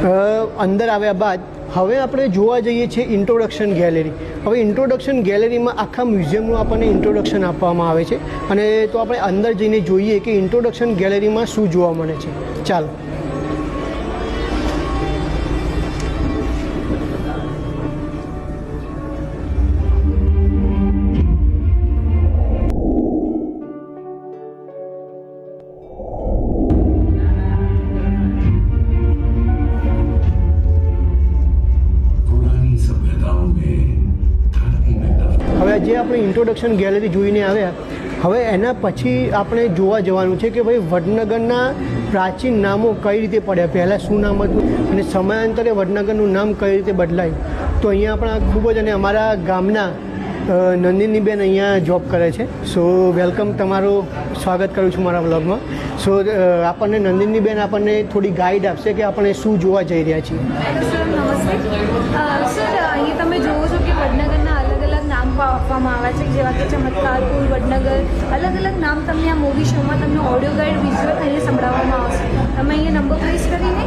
અંદર આવ્યા બાદ હવે આપણે જોવા જઈએ છીએ ઇન્ટ્રોડક્શન ગેલેરી. હવે ઇન્ટ્રોડક્શન ગેલેરીમાં આખા મ્યુઝિયમનું આપણને ઇન્ટ્રોડક્શન આપવામાં આવે છે અને તો આપણે અંદર જઈને જોઈએ કે ઇન્ટ્રોડક્શન ગેલેરીમાં શું જોવા મળે છે. ચાલો. હવે જે આપણે ઇન્ટ્રોડક્શન ગેલેરી જોઈને આવ્યા, હવે એના પછી આપણે જોવા જવાનું છે કે ભાઈ વડનગરના પ્રાચીન નામો કઈ રીતે પડ્યા, પહેલાં શું નામ હતું અને સમયાંતરે વડનગરનું નામ કઈ રીતે બદલાયું. તો અહીંયા આપણા ખૂબ જ અને અમારા ગામના નંદિનીબેન અહીંયા જોબ કરે છે. સો વેલકમ, તમારું સ્વાગત કરું છું મારા બ્લોગમાં. સો આપણને નંદિનીબેન આપણને થોડી ગાઈડ આપશે કે આપણે શું જોવા જઈ રહ્યા છીએ. સર નમસ્તે. સર અહીં તમે જોવો છો કે વડનગરના અલગ અલગ નામ આપવામાં આવ્યા છે, જેવા કે ચમત્કારપુર, વડનગર, અલગ અલગ નામ તમને આ મૂવી શોમાં તમને ઓડિયો ગાઈડ વિઝ્યુઅલ અહીંયા સંભળાવવામાં આવશે. તમે અહીંયા નંબર પ્રેસ કરીને